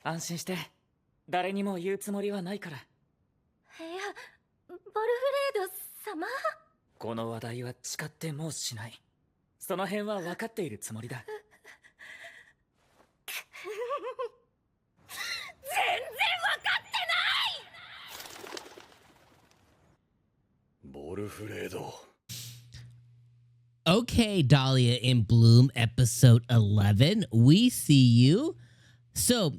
安心して。誰にも言うつもりはないから。いや、ボルフレード様。この話題は誓ってもうしない。その辺は分かっているつもりだ。全然分かってない。ボルフレード。Okay, Dahlia in Bloom, episode 11. We see you. So,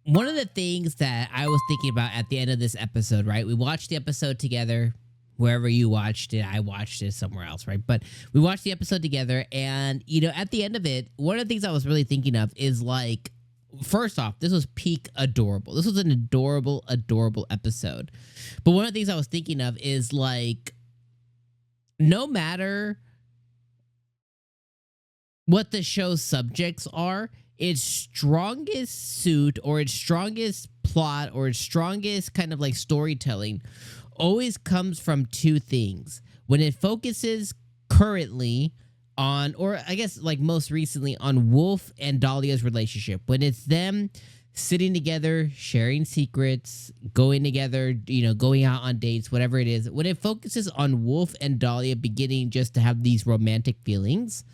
one of the things that I was thinking about at the end of this episode, right? We watched the episode together. Wherever you watched it, I watched it somewhere else, right? But we watched the episode together, and, you know, at the end of it, one of the things I was really thinking of is, like, first off, this was peak adorable. This was an adorable, adorable episode. But one of the things I was thinking of is, like, no matter what the show's subjects are, its strongest suit or its strongest plot or its strongest kind of like storytelling always comes from two things. When it focuses currently on, or I guess like most recently on Wolf and Dahlia's relationship, when it's them sitting together, sharing secrets, going together, you know, going out on dates, whatever it is, when it focuses on Wolf and Dahlia beginning just to have these romantic feelings,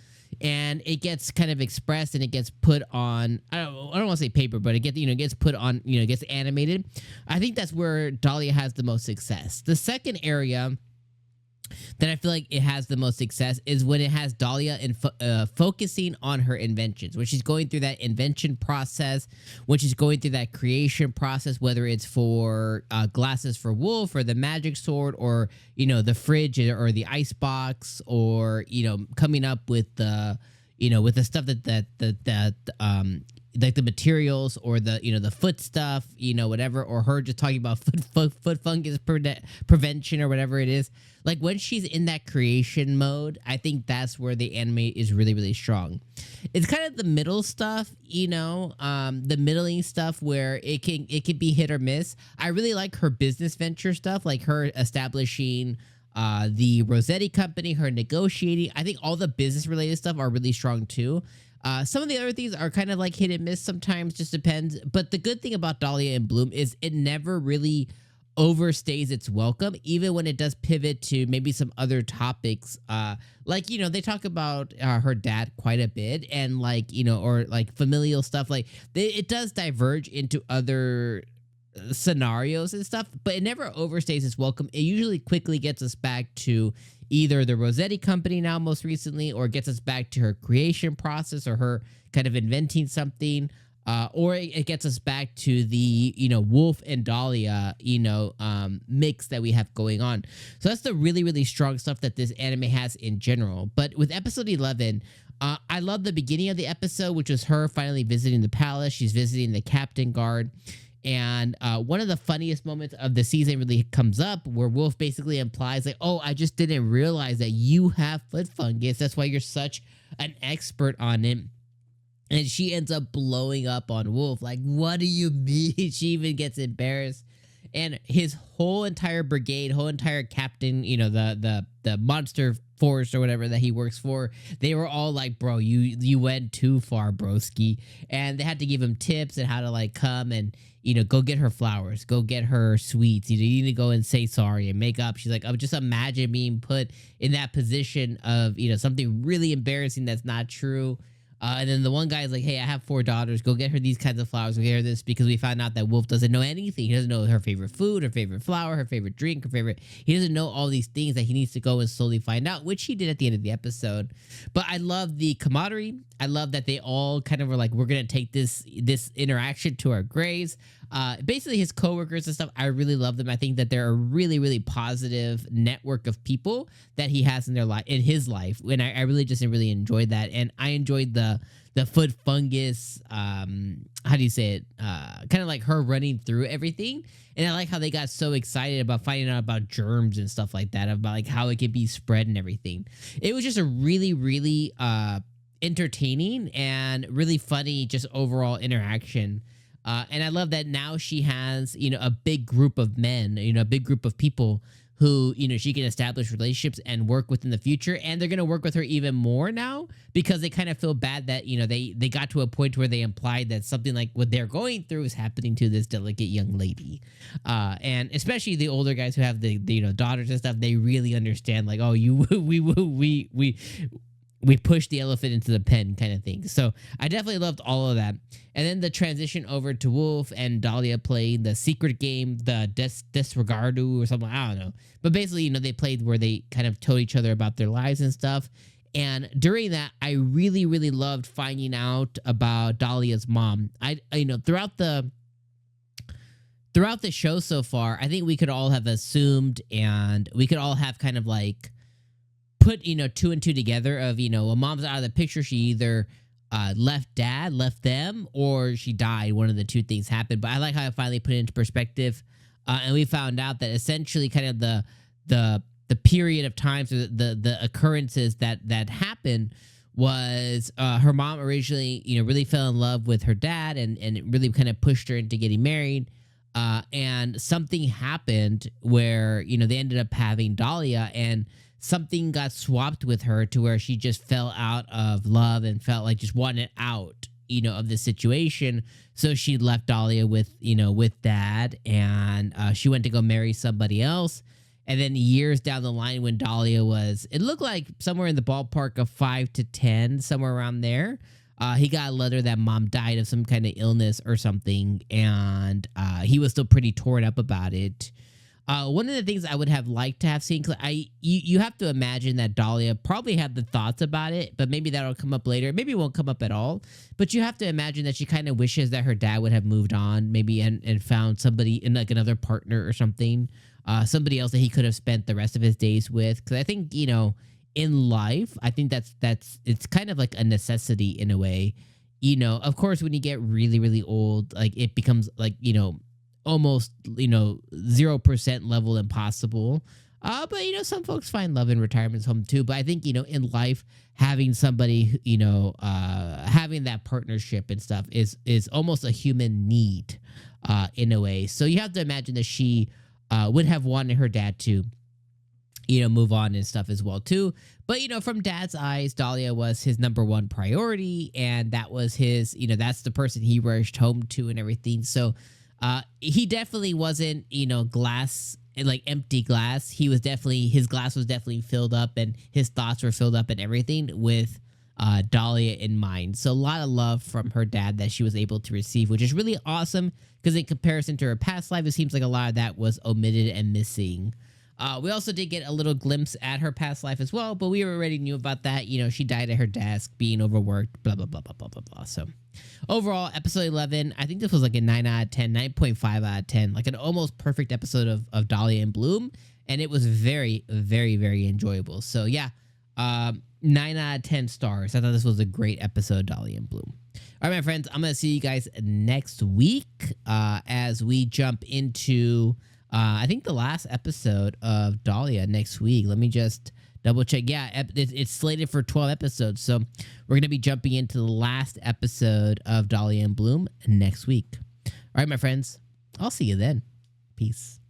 and it gets kind of expressed and it gets put on, I don't want to say paper, but it gets put on, gets animated. I think that's where Dahlia has the most success. The second area that I feel like it has the most success is when it has Dahlia focusing on her inventions, when she's going through that invention process, when she's going through that creation process, whether it's for glasses for Wolf or the magic sword or, the fridge or the ice box or, coming up with the, with the stuff that like the materials or the foot stuff, whatever, or her just talking about foot fungus prevention or whatever it is. Like when she's in that creation mode, I think that's where the anime is really, really strong. It's kind of the middle stuff, the middling stuff where it can be hit or miss. I really like her business venture stuff, like her establishing the Rossetti company, her negotiating. I think all the business related stuff are really strong too. Some of the other things are kind of like hit and miss sometimes, just depends. But the good thing about Dahlia and Bloom is it never really overstays its welcome, even when it does pivot to maybe some other topics. Like, they talk about her dad quite a bit and like, or like familial stuff. Like it does diverge into other scenarios and stuff, but it never overstays its welcome. It usually quickly gets us back to either the Rossetti company now most recently, or gets us back to her creation process or her kind of inventing something, or it gets us back to the, Wolf and Dahlia, mix that we have going on. So that's the really, really strong stuff that this anime has in general. But with episode 11, I love the beginning of the episode, which was her finally visiting the palace. She's visiting the captain guard. And one of the funniest moments of the season really comes up where Wolf basically implies like, oh, I just didn't realize that you have foot fungus. That's why you're such an expert on it. And she ends up blowing up on Wolf. Like, what do you mean? She even gets embarrassed. And his whole entire brigade, whole entire captain, the monster force or whatever that he works for, they were all like, bro, you went too far, broski. And they had to give him tips on how to like come and, go get her flowers, go get her sweets. You need to go and say sorry and make up. She's like, oh, just imagine being put in that position of, something really embarrassing that's not true. And then the one guy is like, hey, I have 4 daughters. Go get her these kinds of flowers. Go get her this, because we found out that Wolf doesn't know anything. He doesn't know her favorite food, her favorite flower, her favorite drink, he doesn't know all these things that he needs to go and slowly find out, which he did at the end of the episode. But I love the camaraderie. I love that they all kind of were like, we're going to take this interaction to our graves. Basically his coworkers and stuff, I really love them. I think that they're a really, really positive network of people that he has in his life. And I really just really enjoyed that. And I enjoyed the foot fungus, how do you say it? Kind of like her running through everything. And I like how they got so excited about finding out about germs and stuff like that, about like how it could be spread and everything. It was just a really, really entertaining and really funny, just overall interaction. And I love that now she has, a big group of men, a big group of people who, you know, she can establish relationships and work with in the future. And they're going to work with her even more now because they kind of feel bad that, you know, they got to a point where they implied that something like what they're going through is happening to this delicate young lady. And especially the older guys who have the you know, daughters and stuff, they really understand like, oh, we pushed the elephant into the pen kind of thing. So I definitely loved all of that. And then the transition over to Wolf and Dahlia playing the secret game, the Disregardu or something. I don't know. But basically, you know, they played where they kind of told each other about their lives and stuff. And during that, I really, really loved finding out about Dahlia's mom. You know, throughout the show so far, I think we could all have assumed and we could all have kind of like put, you know, 2 and 2 together of, you know, a mom's out of the picture. She either left them, or she died. One of the two things happened. But I like how I finally put it into perspective. And we found out that essentially kind of the period of time, so the occurrences that happened was her mom originally, you know, really fell in love with her dad and it really kind of pushed her into getting married. And something happened where, you know, they ended up having Dahlia, and something got swapped with her to where she just fell out of love and felt like just wanted out, you know, of the situation. So she left Dahlia with, you know, with dad, and she went to go marry somebody else. And then years down the line, when Dahlia was, it looked like somewhere in the ballpark of 5 to 10, somewhere around there, he got a letter that mom died of some kind of illness or something, and he was still pretty torn up about it. One of the things I would have liked to have seen, you have to imagine that Dahlia probably had the thoughts about it, but maybe that'll come up later. Maybe it won't come up at all. But you have to imagine that she kind of wishes that her dad would have moved on, maybe and found somebody in like another partner or something, somebody else that he could have spent the rest of his days with. Because I think, you know, in life, I think that's it's kind of like a necessity in a way. You know, of course, when you get really, really old, like it becomes like, you know, almost, you know, 0% level impossible. But, you know, some folks find love in retirement home too. But I think, you know, in life, having somebody, you know, having that partnership and stuff is almost a human need in a way. So you have to imagine that she would have wanted her dad to, you know, move on and stuff as well too. But, you know, from dad's eyes, Dahlia was his number one priority. And that was his, you know, that's the person he rushed home to and everything. So, he definitely wasn't, you know, glass, like empty glass. He was definitely, his glass was definitely filled up, and his thoughts were filled up and everything with Dahlia in mind. So a lot of love from her dad that she was able to receive, which is really awesome because in comparison to her past life, it seems like a lot of that was omitted and missing. We also did get a little glimpse at her past life as well, but we already knew about that. You know, she died at her desk, being overworked, blah, blah, blah, blah, blah, blah, blah. So overall, episode 11, I think this was like a 9 out of 10, 9.5 out of 10, like an almost perfect episode of Dahlia and Bloom. And it was very, very, very enjoyable. So yeah, 9 out of 10 stars. I thought this was a great episode, Dahlia and Bloom. All right, my friends, I'm going to see you guys next week as we jump into... I think the last episode of Dahlia next week. Let me just double check. Yeah, it's slated for 12 episodes. So we're going to be jumping into the last episode of Dahlia and Bloom next week. All right, my friends. I'll see you then. Peace.